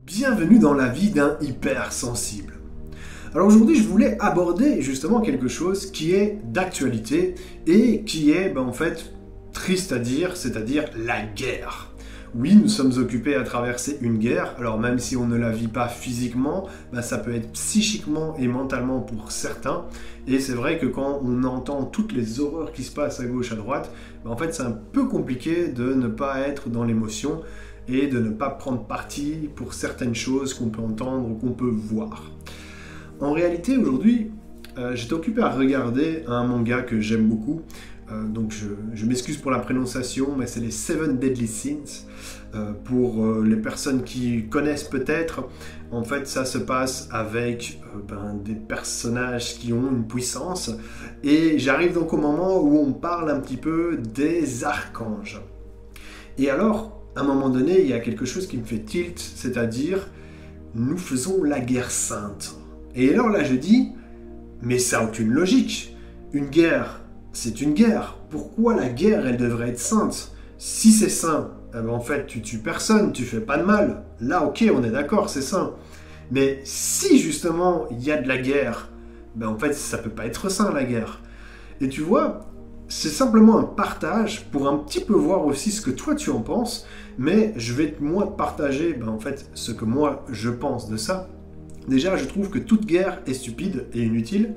Bienvenue dans la vie d'un hypersensible. Alors aujourd'hui, je voulais aborder justement quelque chose qui est d'actualité et qui est en fait triste à dire, c'est-à-dire la guerre. Oui, nous sommes occupés à traverser une guerre, alors même si on ne la vit pas physiquement, ça peut être psychiquement et mentalement pour certains. Et c'est vrai que quand on entend toutes les horreurs qui se passent à gauche, à droite, en fait c'est un peu compliqué de ne pas être dans l'émotion et de ne pas prendre parti pour certaines choses qu'on peut entendre ou qu'on peut voir. En réalité, aujourd'hui, j'étais occupé à regarder un manga que j'aime beaucoup. Donc je m'excuse pour la prononciation, mais c'est les Seven Deadly Sins. Pour les personnes qui connaissent peut-être, en fait ça se passe avec des personnages qui ont une puissance. Et j'arrive donc au moment où on parle un petit peu des archanges. Et alors, à un moment donné, il y a quelque chose qui me fait tilt, c'est-à-dire, nous faisons la guerre sainte. Et alors là je dis, mais ça n'a aucune logique. Une guerre, c'est une guerre. Pourquoi la guerre, elle devrait être sainte? Si c'est saint, en fait, tu tues personne, tu fais pas de mal. Là, ok, on est d'accord, c'est saint. Mais si justement il y a de la guerre, en fait, ça peut pas être saint la guerre. Et tu vois, c'est simplement un partage pour un petit peu voir aussi ce que toi tu en penses. Mais je vais moi te partager, en fait, ce que moi je pense de ça. Déjà, je trouve que toute guerre est stupide et inutile.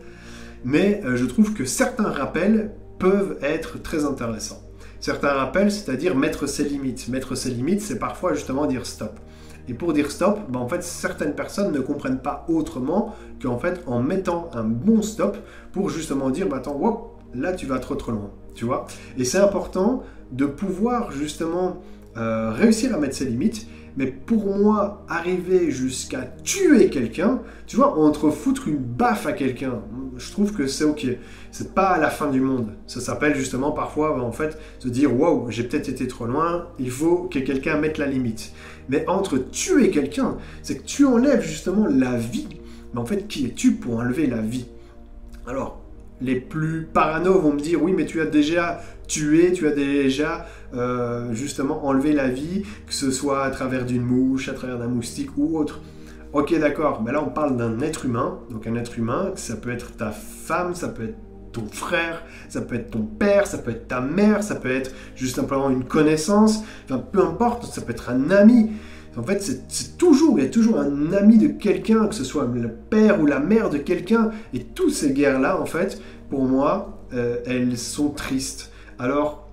Mais je trouve que certains rappels peuvent être très intéressants. Certains rappels, c'est-à-dire mettre ses limites. Mettre ses limites, c'est parfois justement dire stop. Et pour dire stop, en fait, certaines personnes ne comprennent pas autrement qu'en fait, en mettant un bon stop pour justement dire, attends, whoop, là, tu vas trop loin, tu vois. Et c'est important de pouvoir justement réussir à mettre ses limites. Mais pour moi, arriver jusqu'à tuer quelqu'un, tu vois, entre foutre une baffe à quelqu'un, je trouve que c'est ok. C'est pas la fin du monde. Ça s'appelle justement parfois, en fait, se dire, waouh, j'ai peut-être été trop loin, il faut que quelqu'un mette la limite. Mais entre tuer quelqu'un, c'est que tu enlèves justement la vie. Mais en fait, qui es-tu pour enlever la vie? Alors, les plus parano vont me dire, oui, mais tu as déjà tué, tu as déjà justement enlevé la vie, que ce soit à travers d'une mouche, à travers d'un moustique ou autre. Ok, d'accord, mais là on parle d'un être humain. Donc un être humain, ça peut être ta femme, ça peut être ton frère, ça peut être ton père, ça peut être ta mère, ça peut être juste simplement une connaissance, enfin peu importe, ça peut être un ami. En fait, il y a toujours un ami de quelqu'un, que ce soit le père ou la mère de quelqu'un. Et toutes ces guerres-là, en fait, pour moi, elles sont tristes. Alors,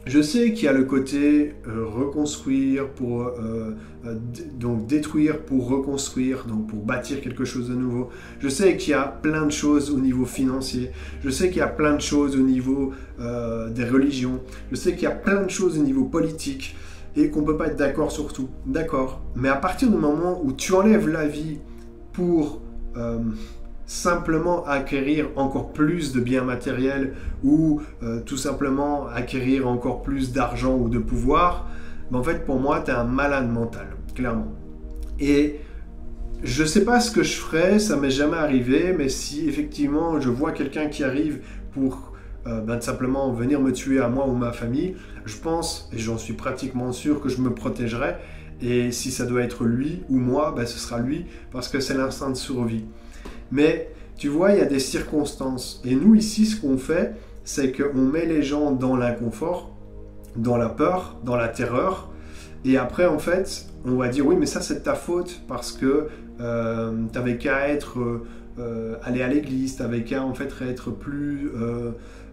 je sais qu'il y a le côté reconstruire pour donc détruire pour reconstruire, donc pour bâtir quelque chose de nouveau. Je sais qu'il y a plein de choses au niveau financier. Je sais qu'il y a plein de choses au niveau des religions. Je sais qu'il y a plein de choses au niveau politique et qu'on ne peut pas être d'accord sur tout. D'accord. Mais à partir du moment où tu enlèves la vie pour simplement acquérir encore plus de biens matériels ou tout simplement acquérir encore plus d'argent ou de pouvoir, en fait pour moi tu es un malade mental, clairement. Et je sais pas ce que je ferais, ça m'est jamais arrivé, mais si effectivement je vois quelqu'un qui arrive pour simplement venir me tuer à moi ou ma famille, je pense, et j'en suis pratiquement sûr, que je me protégerai. Et si ça doit être lui ou moi, ce sera lui, parce que c'est l'instinct de survie. Mais tu vois, il y a des circonstances. Et nous, ici, ce qu'on fait, c'est qu'on met les gens dans l'inconfort, dans la peur, dans la terreur. Et après, en fait, on va dire, oui, mais ça, c'est de ta faute, parce que t'avais qu'à aller à l'église, t'avais qu'à en fait être plus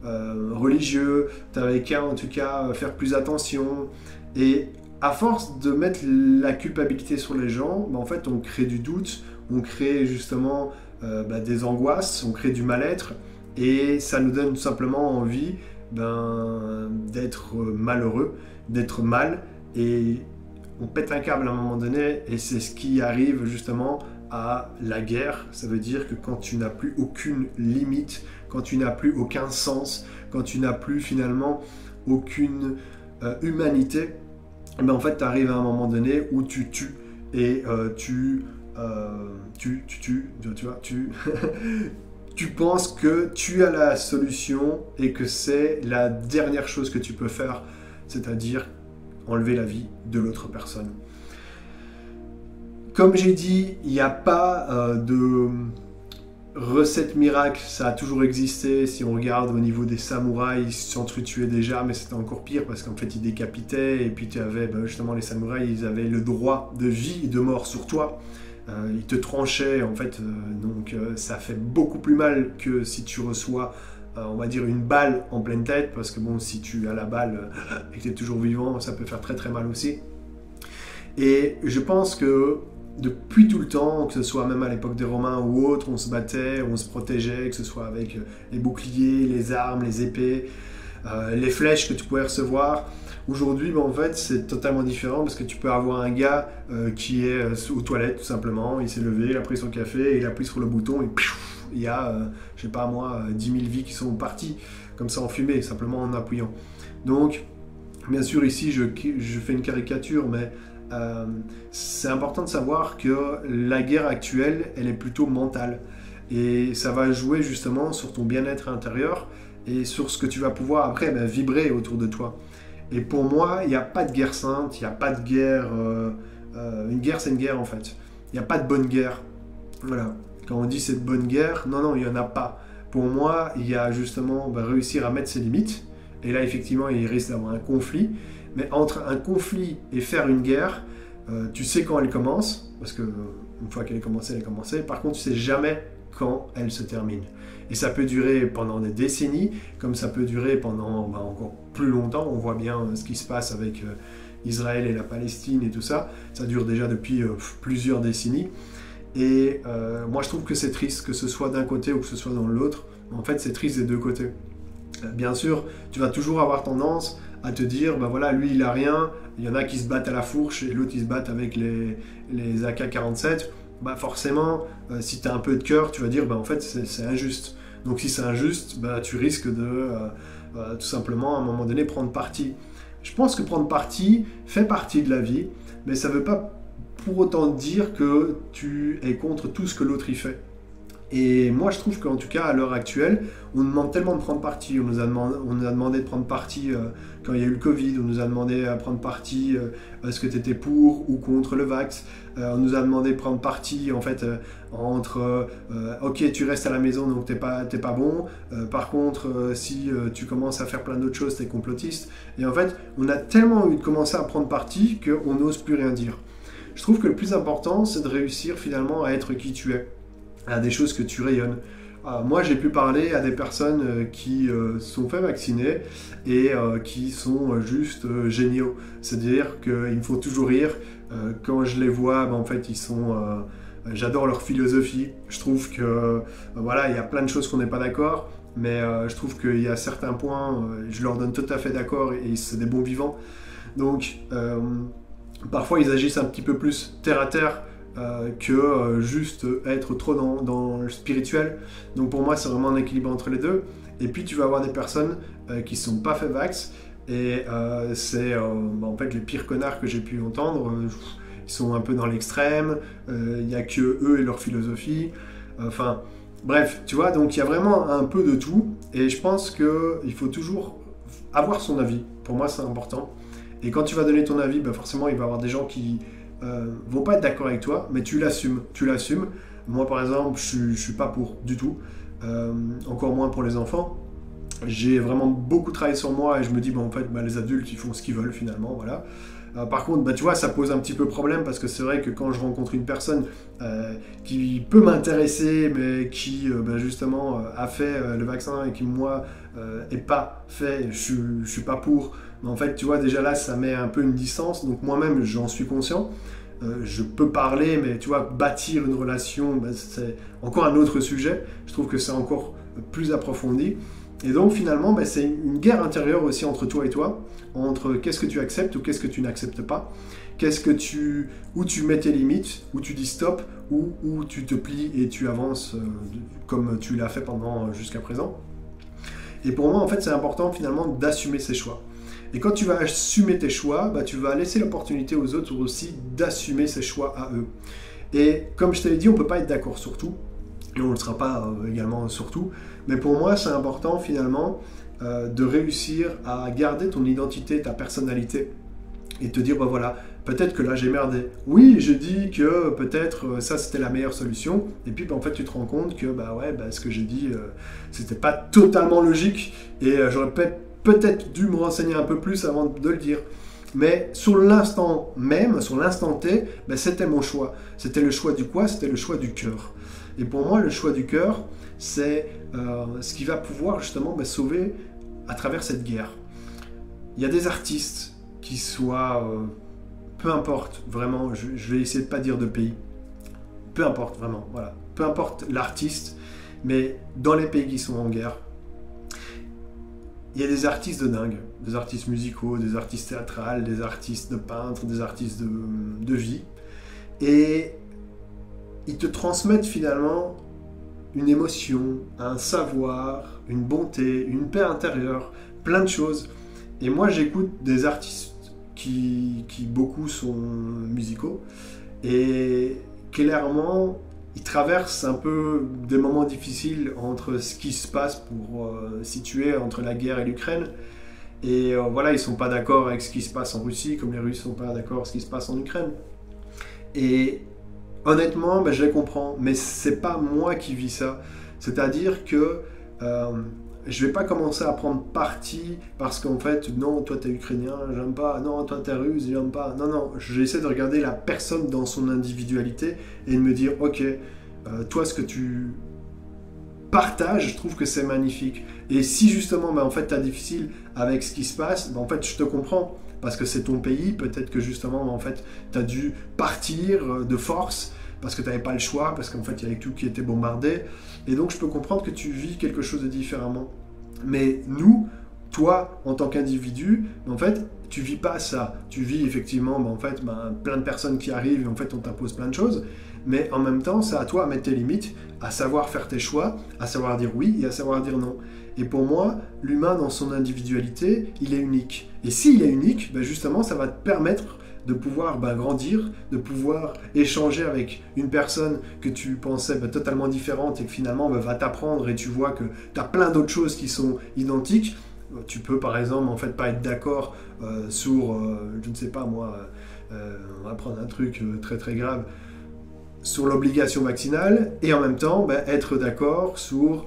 religieux, t'avais qu'à en tout cas faire plus attention. Et à force de mettre la culpabilité sur les gens, en fait, on crée du doute, on crée justement des angoisses, on crée du mal-être, et ça nous donne tout simplement envie d'être malheureux, d'être mal, et on pète un câble à un moment donné, et c'est ce qui arrive justement à la guerre. Ça veut dire que quand tu n'as plus aucune limite, quand tu n'as plus aucun sens, quand tu n'as plus finalement aucune humanité, en fait tu arrives à un moment donné où tu tues, et tu penses que tu as la solution et que c'est la dernière chose que tu peux faire, c'est-à-dire enlever la vie de l'autre personne. Comme j'ai dit, il n'y a pas de recette miracle, ça a toujours existé. Si on regarde au niveau des samouraïs, ils s'entretuaient déjà, mais c'était encore pire parce qu'en fait ils décapitaient, et puis tu avais justement les samouraïs, ils avaient le droit de vie et de mort sur toi. Ils te tranchaient en fait, donc ça fait beaucoup plus mal que si tu reçois, on va dire, une balle en pleine tête, parce que bon, si tu as la balle et que tu es toujours vivant, ça peut faire très très mal aussi. Et je pense que depuis tout le temps, que ce soit même à l'époque des Romains ou autres, on se battait, on se protégeait, que ce soit avec les boucliers, les armes, les épées, les flèches que tu pouvais recevoir. Aujourd'hui, en fait, c'est totalement différent parce que tu peux avoir un gars qui est aux toilettes tout simplement, il s'est levé, il a pris son café, il appuie sur le bouton et il y a, je sais pas moi, 10 000 vies qui sont parties comme ça en fumée, simplement en appuyant. Donc, bien sûr, ici, je fais une caricature, mais c'est important de savoir que la guerre actuelle, elle est plutôt mentale. Et ça va jouer justement sur ton bien-être intérieur et sur ce que tu vas pouvoir après vibrer autour de toi. Et pour moi, il n'y a pas de guerre sainte, il n'y a pas de guerre... une guerre, c'est une guerre en fait. Il n'y a pas de bonne guerre. Voilà. Quand on dit c'est de bonne guerre, non, il n'y en a pas. Pour moi, il y a justement réussir à mettre ses limites. Et là, effectivement, il risque d'avoir un conflit. Mais entre un conflit et faire une guerre, tu sais quand elle commence, parce que une fois qu'elle est commencée, elle est commencée. Par contre, tu sais jamais quand elle se termine. Et ça peut durer pendant des décennies, comme ça peut durer pendant encore plus longtemps. On voit bien ce qui se passe avec Israël et la Palestine et tout ça. Ça dure déjà depuis plusieurs décennies. Et moi, je trouve que c'est triste, que ce soit d'un côté ou que ce soit dans l'autre. En fait, c'est triste des deux côtés. Bien sûr, tu vas toujours avoir tendance à te dire, voilà, lui il a rien, il y en a qui se battent à la fourche et l'autre ils se battent avec les AK-47, forcément, si tu as un peu de cœur, tu vas dire, en fait c'est injuste. Donc si c'est injuste, tu risques de tout simplement à un moment donné prendre parti. Je pense que prendre parti fait partie de la vie, mais ça ne veut pas pour autant dire que tu es contre tout ce que l'autre y fait. Et moi, je trouve qu'en tout cas, à l'heure actuelle, on nous demande tellement de prendre parti. On nous a demandé de prendre parti quand il y a eu le Covid. On nous a demandé à prendre parti est-ce que tu étais pour ou contre le vax. On nous a demandé de prendre parti en fait entre ok, tu restes à la maison donc t'es pas bon. Par contre, si tu commences à faire plein d'autres choses, t'es complotiste. Et en fait, on a tellement eu de commencer à prendre parti qu'on n'ose plus rien dire. Je trouve que le plus important, c'est de réussir finalement à être qui tu es, à des choses que tu rayonnes. Moi, j'ai pu parler à des personnes qui sont fait vacciner et qui sont juste géniaux. C'est-à-dire qu'ils me font toujours rire. Quand je les vois, en fait, ils sont... j'adore leur philosophie. Je trouve que, voilà, il y a plein de choses qu'on n'est pas d'accord, mais je trouve qu'il y a certains points, je leur donne tout à fait d'accord et c'est des bons vivants. Donc, parfois, ils agissent un petit peu plus terre à terre que juste être trop dans le spirituel. Donc pour moi, c'est vraiment un équilibre entre les deux. Et puis tu vas avoir des personnes qui ne sont pas fait vax, et c'est en fait les pires connards que j'ai pu entendre. Ils sont un peu dans l'extrême, il n'y a que eux et leur philosophie. Enfin, bref, tu vois, donc il y a vraiment un peu de tout. Et je pense qu'il faut toujours avoir son avis. Pour moi, c'est important. Et quand tu vas donner ton avis, forcément, il va y avoir des gens qui vont pas être d'accord avec toi, mais tu l'assumes. Moi, par exemple, je suis pas pour du tout. Encore moins pour les enfants. J'ai vraiment beaucoup travaillé sur moi et je me dis, en fait, les adultes, ils font ce qu'ils veulent finalement, voilà. Par contre, tu vois, ça pose un petit peu problème parce que c'est vrai que quand je rencontre une personne qui peut m'intéresser, mais qui justement a fait le vaccin et qui, moi, est pas fait, je suis pas pour. Mais en fait, tu vois, déjà là, ça met un peu une distance. Donc moi-même, j'en suis conscient. Je peux parler, mais tu vois, bâtir une relation, c'est encore un autre sujet. Je trouve que c'est encore plus approfondi. Et donc finalement, c'est une guerre intérieure aussi entre toi et toi, entre qu'est-ce que tu acceptes ou qu'est-ce que tu n'acceptes pas, où tu mets tes limites, où tu dis stop, où tu te plies et tu avances comme tu l'as fait jusqu'à présent. Et pour moi, en fait, c'est important finalement d'assumer ses choix. Et quand tu vas assumer tes choix, tu vas laisser l'opportunité aux autres aussi d'assumer ses choix à eux. Et comme je t'avais dit, on ne peut pas être d'accord sur tout, et on ne le sera pas également sur tout, mais pour moi, c'est important finalement de réussir à garder ton identité, ta personnalité, et te dire, bah voilà, peut-être que là j'ai merdé. Oui, je dis que peut-être ça c'était la meilleure solution, et puis bah, en fait tu te rends compte que bah ouais, bah, ce que j'ai dit c'était pas totalement logique, et j'aurais peut-être dû me renseigner un peu plus avant de le dire. Mais sur l'instant même, sur l'instant T, bah, c'était mon choix. C'était le choix du quoi? C'était le choix du cœur. Et pour moi, le choix du cœur, c'est ce qui va pouvoir justement bah, sauver à travers cette guerre. Il y a des artistes qui soient, peu importe, vraiment, je vais essayer de pas dire de pays, peu importe vraiment, voilà, peu importe l'artiste, mais dans les pays qui sont en guerre, il y a des artistes de dingue, des artistes musicaux, des artistes théâtrales, des artistes de peintres, des artistes de vie, et ils te transmettent finalement une émotion, un savoir, une bonté, une paix intérieure, plein de choses. Et moi, j'écoute des artistes qui beaucoup sont musicaux, et clairement, ils traversent un peu des moments difficiles entre ce qui se passe pour situer entre la guerre et l'Ukraine. Et voilà, ils sont pas d'accord avec ce qui se passe en Russie, comme les Russes sont pas d'accord avec ce qui se passe en Ukraine. Et honnêtement, ben, je les comprends, mais c'est pas moi qui vis ça. C'est-à-dire que je vais pas commencer à prendre parti parce qu'en fait, non, toi t'es ukrainien, j'aime pas, non, toi t'es russe, j'aime pas. Non, non, j'essaie de regarder la personne dans son individualité et de me dire, ok, toi ce que tu partages, je trouve que c'est magnifique. Et si justement, ben, en fait, t'as difficile avec ce qui se passe, ben, en fait, je te comprends. Parce que c'est ton pays, peut-être que justement, ben, en fait, t'as dû partir de force parce que tu n'avais pas le choix, parce qu'en fait, il y avait tout qui était bombardé. Et donc, je peux comprendre que tu vis quelque chose de différemment. Mais nous, toi, en tant qu'individu, en fait, tu vis pas ça. Tu vis effectivement, en fait, plein de personnes qui arrivent et en fait, on t'impose plein de choses. Mais en même temps, c'est à toi à mettre tes limites, à savoir faire tes choix, à savoir dire oui et à savoir dire non. Et pour moi, l'humain, dans son individualité, il est unique. Et s'il est unique, ben justement, ça va te permettre de pouvoir grandir, de pouvoir échanger avec une personne que tu pensais totalement différente et que finalement va t'apprendre et tu vois que tu as plein d'autres choses qui sont identiques. Tu peux par exemple en fait pas être d'accord sur, je ne sais pas moi, on va prendre un truc très très grave, sur l'obligation vaccinale et en même temps être d'accord sur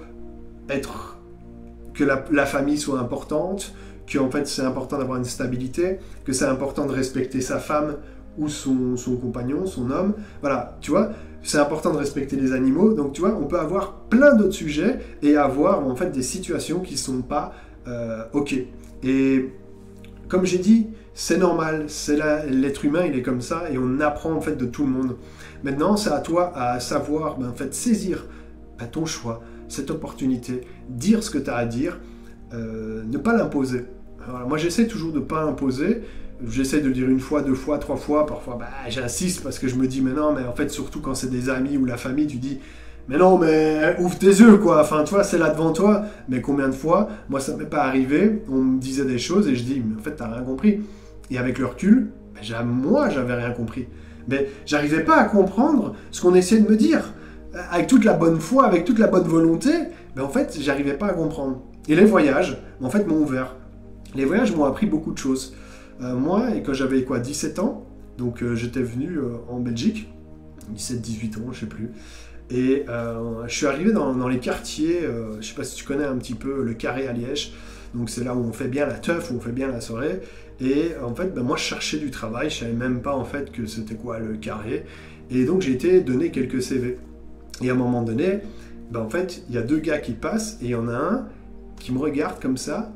que la famille soit importante, que en fait c'est important d'avoir une stabilité, que c'est important de respecter sa femme ou son compagnon, son homme. Voilà, tu vois, c'est important de respecter les animaux. Donc tu vois, on peut avoir plein d'autres sujets et avoir en fait des situations qui sont pas ok. Et comme j'ai dit, c'est normal, l'être humain il est comme ça et on apprend en fait de tout le monde. Maintenant, c'est à toi à savoir en fait saisir ton choix, cette opportunité, dire ce que tu as à dire, ne pas l'imposer. Alors, moi j'essaie toujours de ne pas imposer, j'essaie de le dire une fois, deux fois, trois fois, parfois j'insiste parce que je me dis mais non, mais en fait surtout quand c'est des amis ou la famille, tu dis mais non, mais ouvre tes yeux quoi, enfin tu vois c'est là devant toi. Mais combien de fois, moi ça m'est pas arrivé, on me disait des choses et je dis mais en fait t'as rien compris. Et avec le recul, moi j'avais rien compris. Mais j'arrivais pas à comprendre ce qu'on essayait de me dire. Avec toute la bonne foi, avec toute la bonne volonté, mais en fait j'arrivais pas à comprendre. Et les voyages, en fait, m'ont ouvert. Les voyages m'ont appris beaucoup de choses. Moi, et quand j'avais 17 ans, donc j'étais venu en Belgique, 17-18 ans, je sais plus, et je suis arrivé dans les quartiers, je sais pas si tu connais un petit peu le Carré à Liège, donc c'est là où on fait bien la teuf, où on fait bien la soirée, et en fait, moi je cherchais du travail, je savais même pas en fait que c'était quoi le Carré, et donc j'ai été donné quelques CV. Et à un moment donné, en fait, il y a deux gars qui passent, et il y en a un qui me regarde comme ça,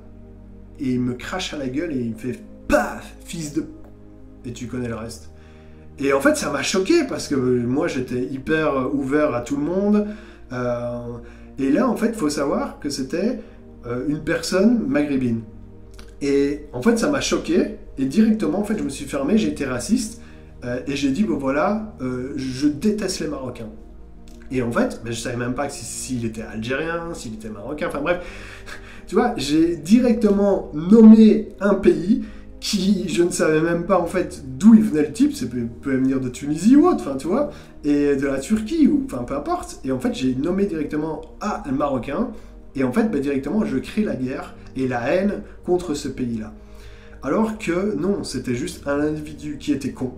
et il me crache à la gueule, et il me fait « Paf, fils de... » Et tu connais le reste. Et en fait, ça m'a choqué, parce que moi, j'étais hyper ouvert à tout le monde. Et là, en fait, il faut savoir que c'était une personne maghrébine. Et en fait, ça m'a choqué, et directement, en fait, je me suis fermé, j'ai été raciste, et j'ai dit « Bon, voilà, je déteste les Marocains. » Et en fait, je savais même pas s'il était algérien, s'il était marocain, enfin bref. Tu vois, j'ai directement nommé un pays qui, je ne savais même pas en fait d'où il venait le type, ça peut venir de Tunisie ou autre, enfin tu vois, et de la Turquie, ou enfin peu importe. Et en fait, j'ai nommé directement un Marocain, et en fait, directement, je crée la guerre et la haine contre ce pays-là. Alors que non, c'était juste un individu qui était con,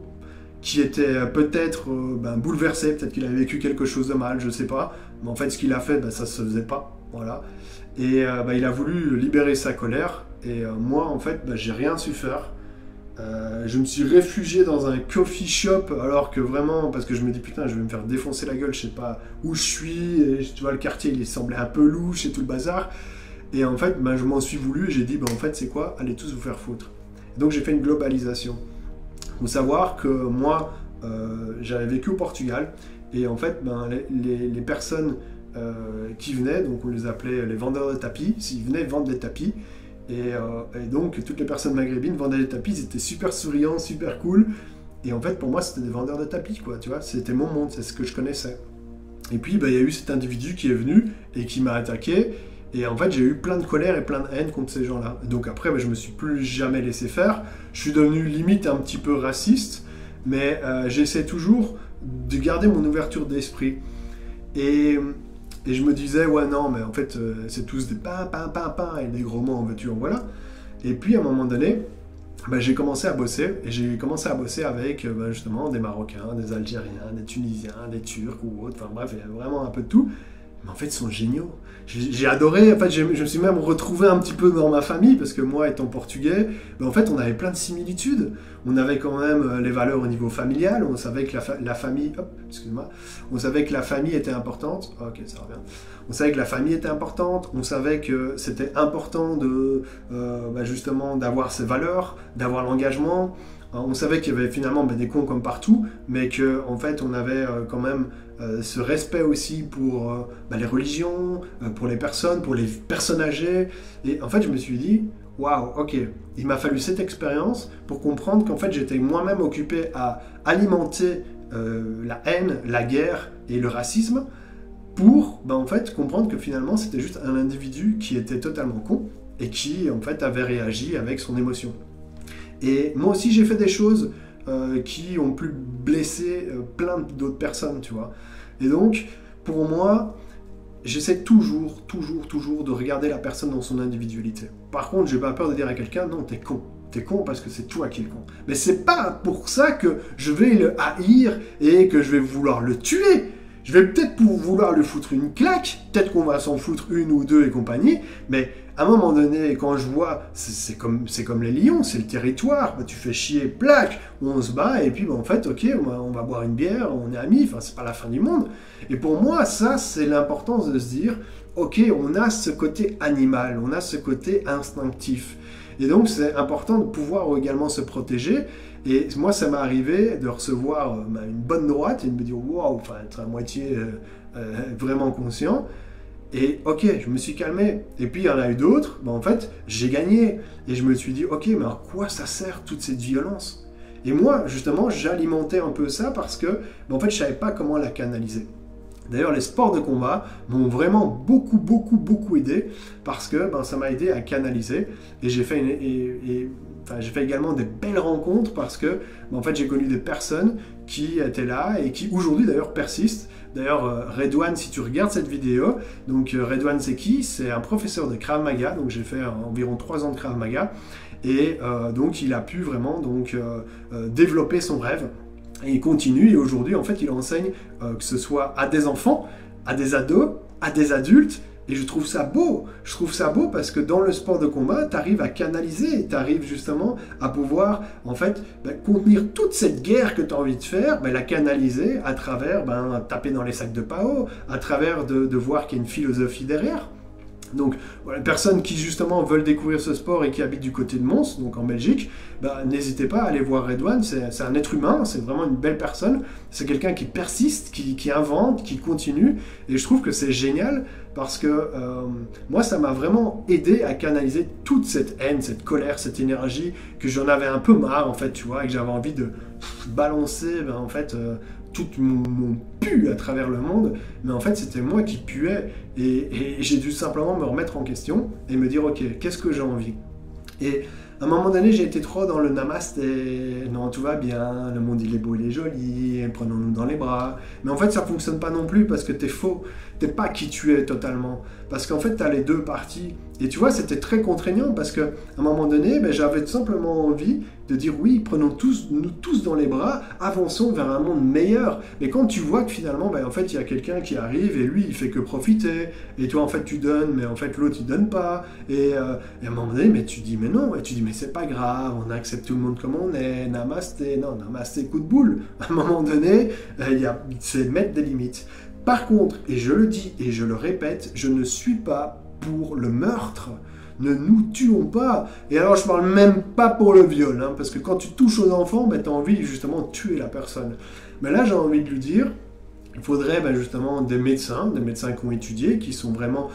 qui était peut-être bouleversé, peut-être qu'il avait vécu quelque chose de mal, je sais pas, mais en fait ce qu'il a fait, ça se faisait pas, voilà. Et il a voulu libérer sa colère, et moi en fait j'ai rien su faire. Je me suis réfugié dans un coffee shop alors que vraiment, parce que je me dis putain je vais me faire défoncer la gueule, je sais pas où je suis, et, tu vois le quartier il semblait un peu louche et tout le bazar, et en fait je m'en suis voulu et j'ai dit en fait c'est quoi, allez tous vous faire foutre. Et donc j'ai fait une globalisation. Il faut savoir que moi j'avais vécu au Portugal, et en fait les personnes qui venaient, donc on les appelait les vendeurs de tapis, s'ils venaient vendre des tapis. Et donc toutes les personnes maghrébines vendaient des tapis, ils étaient super souriants, super cool. Et en fait pour moi c'était des vendeurs de tapis, quoi, tu vois, c'était mon monde, c'est ce que je connaissais. Et puis il y a eu cet individu qui est venu et qui m'a attaqué. Et en fait j'ai eu plein de colère et plein de haine contre ces gens-là. Donc après je me suis plus jamais laissé faire. Je suis devenu limite un petit peu raciste, mais j'essaie toujours de garder mon ouverture d'esprit. Et je me disais, ouais, non, mais en fait, c'est tous des pain, et des gros mots en veux-tu, en voilà. Et puis, à un moment donné, j'ai commencé à bosser, et j'ai commencé à bosser avec, justement, des Marocains, des Algériens, des Tunisiens, des Turcs ou autres, enfin bref, il y a vraiment un peu de tout. Mais en fait, ils sont géniaux. J'ai adoré, en fait, je me suis même retrouvé un petit peu dans ma famille, parce que moi, étant portugais, en fait, on avait plein de similitudes. On avait quand même les valeurs au niveau familial, on savait que la famille... Hop, excuse-moi. On savait que la famille était importante. Ok, ça revient. On savait que la famille était importante, on savait que c'était important de, justement, d'avoir ces valeurs, d'avoir l'engagement. On savait qu'il y avait finalement des cons comme partout, mais qu'en fait, on avait quand même ce respect aussi pour les religions, pour les personnes, pour les personnes âgées. Et en fait, je me suis dit, waouh, ok, il m'a fallu cette expérience pour comprendre qu'en fait, j'étais moi-même occupé à alimenter la haine, la guerre et le racisme pour, en fait, comprendre que finalement, c'était juste un individu qui était totalement con et qui, en fait, avait réagi avec son émotion. Et moi aussi, j'ai fait des choses qui ont pu blesser plein d'autres personnes, tu vois. Et donc, pour moi, j'essaie toujours de regarder la personne dans son individualité. Par contre, j'ai pas peur de dire à quelqu'un, non, t'es con. T'es con parce que c'est toi qui es le con. Mais c'est pas pour ça que je vais le haïr et que je vais vouloir le tuer. Je vais peut-être vouloir lui foutre une claque, peut-être qu'on va s'en foutre une ou deux et compagnie, mais à un moment donné, quand je vois, c'est comme les lions, c'est le territoire, tu fais chier, plaque, on se bat, et puis en fait, ok, on va boire une bière, on est amis, enfin c'est pas la fin du monde. Et pour moi, ça, c'est l'importance de se dire, ok, on a ce côté animal, on a ce côté instinctif. Et donc c'est important de pouvoir également se protéger. Et moi, ça m'est arrivé de recevoir une bonne droite et de me dire waouh, enfin être à moitié vraiment conscient. Et ok, je me suis calmé. Et puis il y en a eu d'autres. En fait, j'ai gagné. Et je me suis dit ok, mais à quoi ça sert toute cette violence? Et moi, justement, j'alimentais un peu ça parce que en fait, je savais pas comment la canaliser. D'ailleurs, les sports de combat m'ont vraiment beaucoup aidé parce que ça m'a aidé à canaliser. Et j'ai fait j'ai fait également des belles rencontres parce que en fait, j'ai connu des personnes qui étaient là et qui aujourd'hui d'ailleurs persistent. D'ailleurs, Redouane, si tu regardes cette vidéo, donc Redouane c'est qui? C'est un professeur de Krav Maga, donc j'ai fait environ 3 ans de Krav Maga. Et donc il a pu vraiment développer son rêve. Et il continue, et aujourd'hui, en fait, il enseigne que ce soit à des enfants, à des ados, à des adultes, et je trouve ça beau. Je trouve ça beau parce que dans le sport de combat, tu arrives à canaliser, tu arrives justement à pouvoir, en fait, contenir toute cette guerre que tu as envie de faire, la canaliser à travers taper dans les sacs de Pao, à travers de voir qu'il y a une philosophie derrière. Donc, voilà, les personnes qui justement veulent découvrir ce sport et qui habitent du côté de Mons, donc en Belgique, n'hésitez pas à aller voir Redouane, c'est un être humain, c'est vraiment une belle personne, c'est quelqu'un qui persiste, qui invente, qui continue, et je trouve que c'est génial parce que moi ça m'a vraiment aidé à canaliser toute cette haine, cette colère, cette énergie, que j'en avais un peu marre en fait, tu vois, et que j'avais envie de balancer tout mon pu à travers le monde, mais en fait c'était moi qui puais, et j'ai dû simplement me remettre en question et me dire ok, qu'est-ce que j'ai envie? Et à un moment donné j'ai été trop dans le namasté, non tout va bien, le monde il est beau, il est joli, prenons-nous dans les bras, mais en fait ça fonctionne pas non plus parce que t'es faux, t'es pas qui tu es totalement, parce qu'en fait t'as les deux parties, Et tu vois, c'était très contraignant parce qu'à un moment donné, ben, j'avais tout simplement envie de dire oui, prenons nous tous dans les bras, avançons vers un monde meilleur. Mais quand tu vois que finalement, ben, en fait, il y a quelqu'un qui arrive et lui, il fait que profiter, et toi, en fait, tu donnes, mais en fait, l'autre, il donne pas. Et à un moment donné, mais tu dis, mais non, et tu dis, mais c'est pas grave, on accepte tout le monde comme on est, namasté, non, namasté, coup de boule. À un moment donné, c'est mettre des limites. Par contre, et je le dis et je le répète, je ne suis pas pour le meurtre. Ne nous tuons pas. Et alors, je parle même pas pour le viol, hein, parce que quand tu touches aux enfants, ben, tu as envie justement de tuer la personne. Mais là, j'ai envie de lui dire, il faudrait ben, justement des médecins qui ont étudié, qui sont vraiment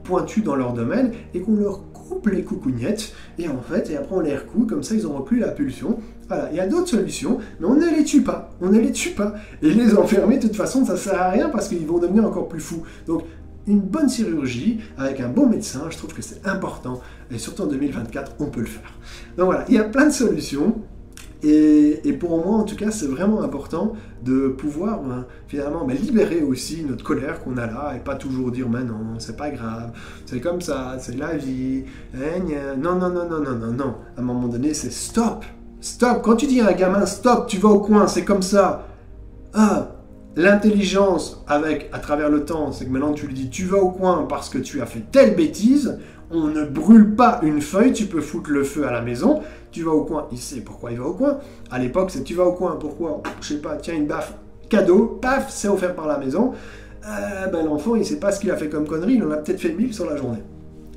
pointus dans leur domaine, et qu'on leur coupe les coucougnettes, et en fait, et après on les recoue, comme ça ils n'auront plus la pulsion. Voilà, il y a d'autres solutions, mais on ne les tue pas, Et les enfermer, de toute façon, ça sert à rien, parce qu'ils vont devenir encore plus fous. Donc, une bonne chirurgie, avec un bon médecin, je trouve que c'est important, et surtout en 2024, on peut le faire. Donc voilà, il y a plein de solutions, et pour moi, en tout cas, c'est vraiment important de pouvoir finalement libérer aussi notre colère qu'on a là, et pas toujours dire, mais non, c'est pas grave, c'est comme ça, c'est la vie, non, non, non, non, non, non, non. À un moment donné, c'est stop, stop. Quand tu dis à un gamin, stop, tu vas au coin, c'est comme ça. Ah, l'intelligence à travers le temps, c'est que maintenant tu lui dis tu vas au coin parce que tu as fait telle bêtise, on ne brûle pas une feuille, tu peux foutre le feu à la maison, tu vas au coin, il sait pourquoi il va au coin. À l'époque, c'est tu vas au coin, pourquoi? Je sais pas, tiens une baffe, cadeau, paf, c'est offert par la maison. Ben, l'enfant, il sait pas ce qu'il a fait comme connerie, il en a peut-être fait 1000 sur la journée.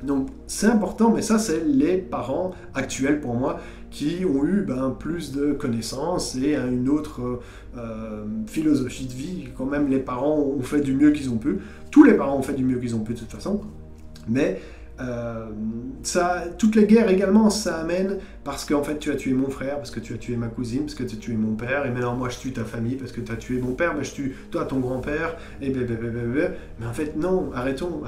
Donc c'est important, mais ça c'est les parents actuels pour moi qui ont eu plus de connaissances et une autre philosophie de vie. Quand même, les parents ont fait du mieux qu'ils ont pu. Tous les parents ont fait du mieux qu'ils ont pu de toute façon. Mais toutes les guerres également, ça amène parce qu'en fait tu as tué mon frère, parce que tu as tué ma cousine, parce que tu as tué mon père, et maintenant moi je tue ta famille parce que tu as tué mon père, mais je tue toi ton grand-père, et blablabla. Mais en fait non, arrêtons.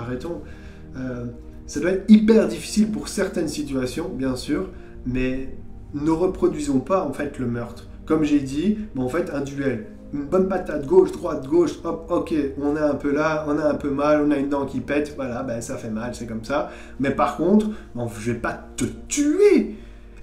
Ça doit être hyper difficile pour certaines situations, bien sûr, mais ne reproduisons pas en fait le meurtre. Comme j'ai dit, en fait un duel, une bonne patate, gauche, droite, gauche, hop, ok, on est un peu là, on a un peu mal, on a une dent qui pète, voilà, ça fait mal, c'est comme ça. Mais par contre, je vais pas te tuer.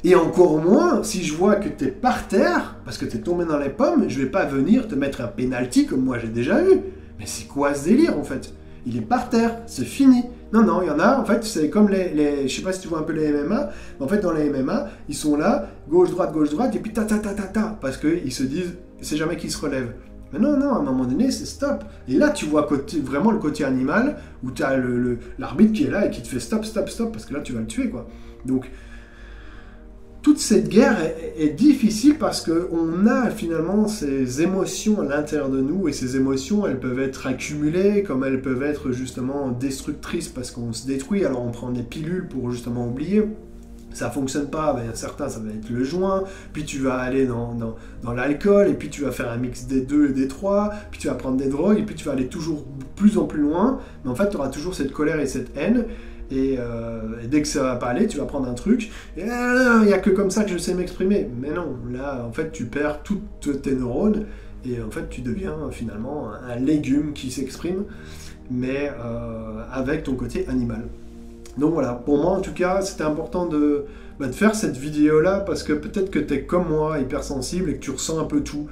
Et encore moins, si je vois que tu es par terre, parce que tu es tombé dans les pommes, je vais pas venir te mettre un penalty comme moi j'ai déjà eu. Mais c'est quoi ce délire en fait? Il est par terre, c'est fini. Non, il y en a, en fait, c'est comme je sais pas si tu vois un peu les MMA, mais en fait, dans les MMA, ils sont là, gauche, droite, et puis ta, parce qu'ils se disent, c'est jamais qu'ils se relèvent. Mais non, à un moment donné, c'est stop. Et là, tu vois vraiment le côté animal, où tu as l'arbitre qui est là et qui te fait stop, parce que là, tu vas le tuer, quoi. Donc, toute cette guerre est difficile parce qu'on a finalement ces émotions à l'intérieur de nous, et ces émotions, elles peuvent être accumulées, comme elles peuvent être justement destructrices parce qu'on se détruit, alors on prend des pilules pour justement oublier. Ça fonctionne pas, certains ça va être le joint, puis tu vas aller dans l'alcool, et puis tu vas faire un mix des deux et des trois, puis tu vas prendre des drogues, et puis tu vas aller toujours plus en plus loin, mais en fait tu auras toujours cette colère et cette haine. Et dès que ça va pas aller, tu vas prendre un truc, et il n'y a que comme ça que je sais m'exprimer. Mais non, là, en fait, tu perds toutes tes neurones, et en fait, tu deviens finalement un légume qui s'exprime, mais avec ton côté animal. Donc voilà, pour moi, en tout cas, c'était important de faire cette vidéo-là, parce que peut-être que tu es comme moi, hypersensible, et que tu ressens un peu tout.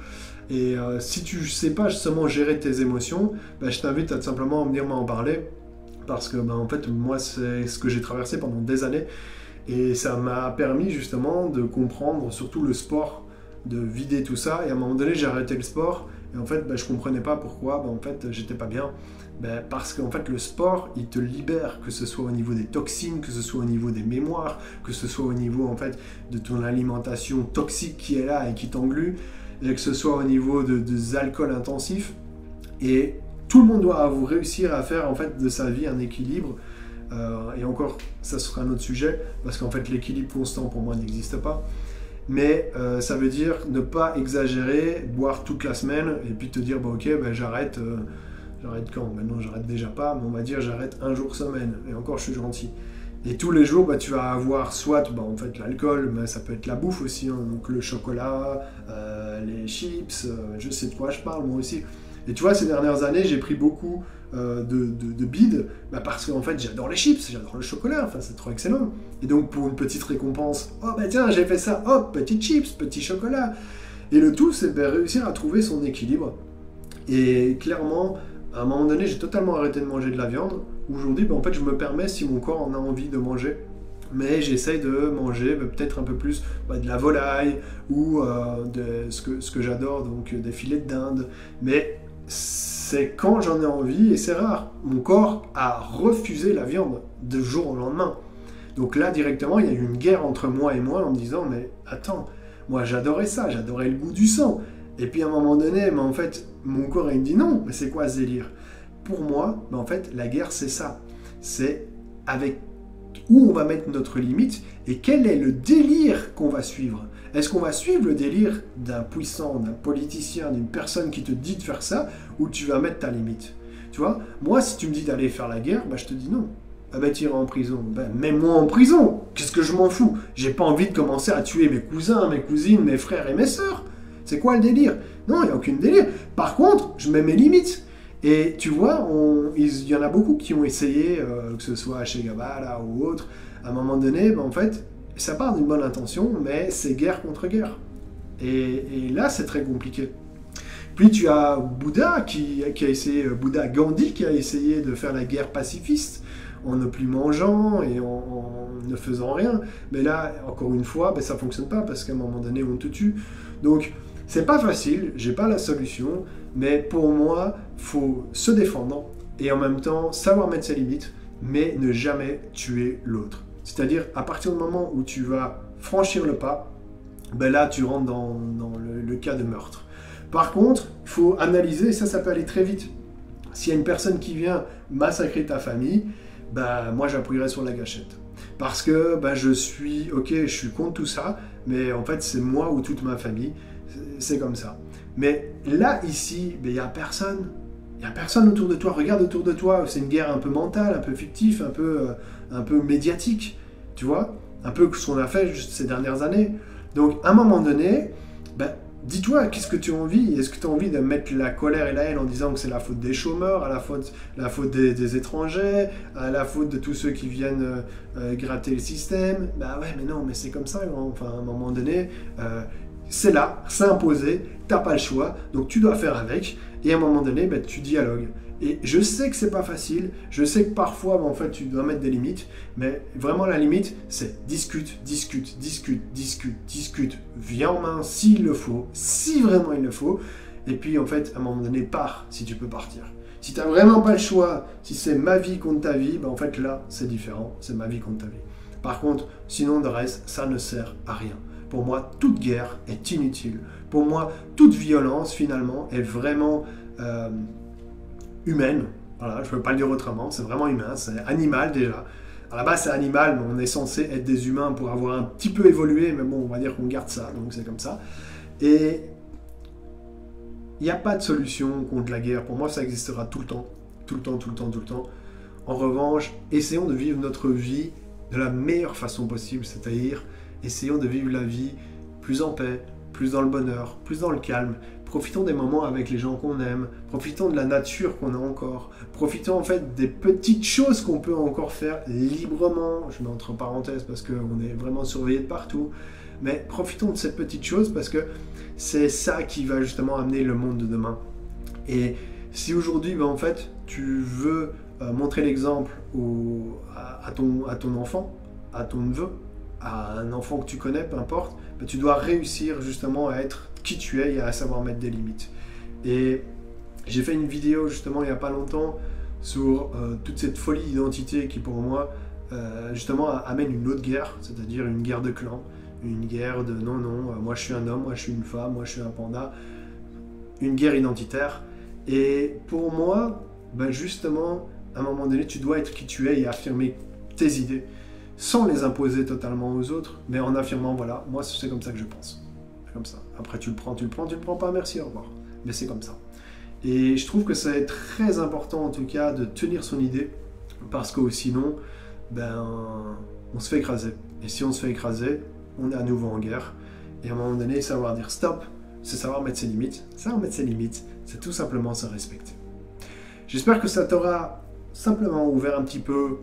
Et si tu sais pas justement gérer tes émotions, je t'invite à simplement venir m'en parler. Parce que en fait, moi, c'est ce que j'ai traversé pendant des années. Et ça m'a permis justement de comprendre surtout le sport, de vider tout ça. Et à un moment donné, j'ai arrêté le sport. Et en fait, je comprenais pas pourquoi. En fait, j'étais pas bien. Parce qu'en fait, le sport, il te libère, que ce soit au niveau des toxines, que ce soit au niveau des mémoires, que ce soit au niveau en fait de ton alimentation toxique qui est là et qui t'englue, et que ce soit au niveau des alcools intensifs. Et tout le monde doit réussir à faire en fait de sa vie un équilibre. Et encore, ça sera un autre sujet, parce qu'en fait l'équilibre constant pour moi n'existe pas. Mais ça veut dire ne pas exagérer, boire toute la semaine, et puis te dire ok, j'arrête. J'arrête quand? Maintenant j'arrête déjà pas, mais on va dire j'arrête un jour semaine. Et encore je suis gentil. Et tous les jours, tu vas avoir soit en fait l'alcool, mais ça peut être la bouffe aussi, hein, donc le chocolat, les chips, je sais de quoi je parle moi aussi. Et tu vois, ces dernières années, j'ai pris beaucoup de bides, parce qu'en fait, j'adore les chips, j'adore le chocolat, enfin, c'est trop excellent. Et donc, pour une petite récompense, oh bah tiens, j'ai fait ça, hop, petit chips, petit chocolat. Et le tout, c'est de réussir à trouver son équilibre. Et clairement, à un moment donné, j'ai totalement arrêté de manger de la viande. Aujourd'hui, en fait, je me permets, si mon corps en a envie de manger, mais j'essaye de manger peut-être un peu plus de la volaille ou de ce que j'adore, donc des filets de dinde. Mais c'est quand j'en ai envie, et c'est rare. Mon corps a refusé la viande de jour au lendemain. Donc là, directement, il y a eu une guerre entre moi et moi en me disant, mais attends, moi j'adorais ça, j'adorais le goût du sang. Et puis à un moment donné, en fait, mon corps il me dit non, mais c'est quoi ce délire? Pour moi, en fait, la guerre c'est ça. C'est avec où on va mettre notre limite et quel est le délire qu'on va suivre. Est-ce qu'on va suivre le délire d'un puissant, d'un politicien, d'une personne qui te dit de faire ça, ou tu vas mettre ta limite? Tu vois, moi, si tu me dis d'aller faire la guerre, je te dis non. Ah ben, t'iras en prison. Ben, mets-moi en prison. Qu'est-ce que je m'en fous? J'ai pas envie de commencer à tuer mes cousins, mes cousines, mes frères et mes sœurs. C'est quoi le délire? Non, il n'y a aucune délire. Par contre, je mets mes limites. Et tu vois, il y en a beaucoup qui ont essayé, que ce soit chez Gabala ou autre, à un moment donné, en fait, ça part d'une bonne intention, mais c'est guerre contre guerre. Et là, c'est très compliqué. Puis tu as Bouddha qui a essayé, Bouddha Gandhi qui a essayé de faire la guerre pacifiste en ne plus mangeant et en ne faisant rien. Mais là, encore une fois, ça ne fonctionne pas parce qu'à un moment donné, on te tue. Donc, c'est pas facile, j'ai pas la solution, mais pour moi, faut se défendre et en même temps savoir mettre ses limites, mais ne jamais tuer l'autre. C'est-à-dire, à partir du moment où tu vas franchir le pas, là, tu rentres dans le cas de meurtre. Par contre, il faut analyser, et ça peut aller très vite. S'il y a une personne qui vient massacrer ta famille, moi, j'appuierai sur la gâchette. Parce que je suis contre tout ça, mais en fait, c'est moi ou toute ma famille. C'est comme ça. Mais là, ici, il n'y a personne. Il n'y a personne autour de toi. Regarde autour de toi. C'est une guerre un peu mentale, un peu fictive, un peu médiatique. Tu vois? Un peu ce qu'on a fait juste ces dernières années. Donc, à un moment donné, dis-toi, qu'est-ce que tu as envie? Est-ce que tu as envie de mettre la colère et la haine en disant que c'est la faute des chômeurs, la faute des étrangers, à la faute de tous ceux qui viennent gratter le système? Ouais, mais non, mais c'est comme ça. Enfin, à un moment donné... c'est là, c'est imposé, t'as pas le choix, donc tu dois faire avec, et à un moment donné, tu dialogues. Et je sais que c'est pas facile, je sais que parfois, en fait, tu dois mettre des limites, mais vraiment la limite, c'est discute, discute, discute, discute, discute, viens en main s'il le faut, si vraiment il le faut, et puis en fait, à un moment donné, pars si tu peux partir. Si t'as vraiment pas le choix, si c'est ma vie contre ta vie, en fait là, c'est différent, c'est ma vie contre ta vie. Par contre, sinon de reste, ça ne sert à rien. Pour moi, toute guerre est inutile. Pour moi, toute violence, finalement, est vraiment humaine. Voilà, je ne peux pas le dire autrement, c'est vraiment humain, c'est animal déjà. À la base, c'est animal, mais on est censé être des humains pour avoir un petit peu évolué, mais bon, on va dire qu'on garde ça, donc c'est comme ça. Et il n'y a pas de solution contre la guerre. Pour moi, ça existera tout le temps. Tout le temps, tout le temps, tout le temps. En revanche, essayons de vivre notre vie de la meilleure façon possible, c'est-à-dire essayons de vivre la vie plus en paix, plus dans le bonheur, plus dans le calme. Profitons des moments avec les gens qu'on aime, profitons de la nature qu'on a encore, profitons en fait des petites choses qu'on peut encore faire librement, je mets entre parenthèses parce qu'on est vraiment surveillé de partout, mais profitons de ces petites choses parce que c'est ça qui va justement amener le monde de demain. Et si aujourd'hui, en fait, tu veux montrer l'exemple à ton enfant, à ton neveu, à un enfant que tu connais, peu importe, tu dois réussir justement à être qui tu es et à savoir mettre des limites. Et j'ai fait une vidéo justement il n'y a pas longtemps sur toute cette folie d'identité qui pour moi justement amène une autre guerre, c'est-à-dire une guerre de clans, une guerre de non, moi je suis un homme, moi je suis une femme, moi je suis un panda, une guerre identitaire. Et pour moi, justement, à un moment donné, tu dois être qui tu es et affirmer tes idées, sans les imposer totalement aux autres, mais en affirmant, voilà, moi c'est comme ça que je pense. C'est comme ça. Après tu le prends pas, merci, au revoir. Mais c'est comme ça. Et je trouve que ça est très important en tout cas de tenir son idée, parce que sinon, on se fait écraser. Et si on se fait écraser, on est à nouveau en guerre. Et à un moment donné, savoir dire stop, c'est savoir mettre ses limites. Savoir mettre ses limites, c'est tout simplement se respecter. J'espère que ça t'aura simplement ouvert un petit peu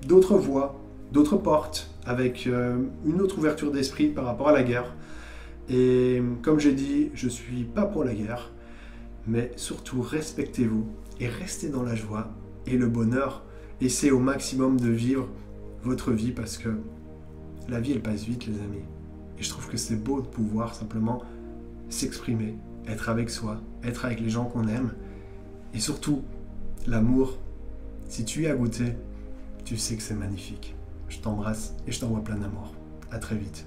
d'autres voies, d'autres portes, avec une autre ouverture d'esprit par rapport à la guerre. Et comme j'ai dit, je ne suis pas pour la guerre, mais surtout respectez-vous et restez dans la joie et le bonheur. Essayez au maximum de vivre votre vie parce que la vie elle passe vite les amis. Et je trouve que c'est beau de pouvoir simplement s'exprimer, être avec soi, être avec les gens qu'on aime. Et surtout, l'amour, si tu y as goûté, tu sais que c'est magnifique. Je t'embrasse et je t'envoie plein d'amour. À très vite.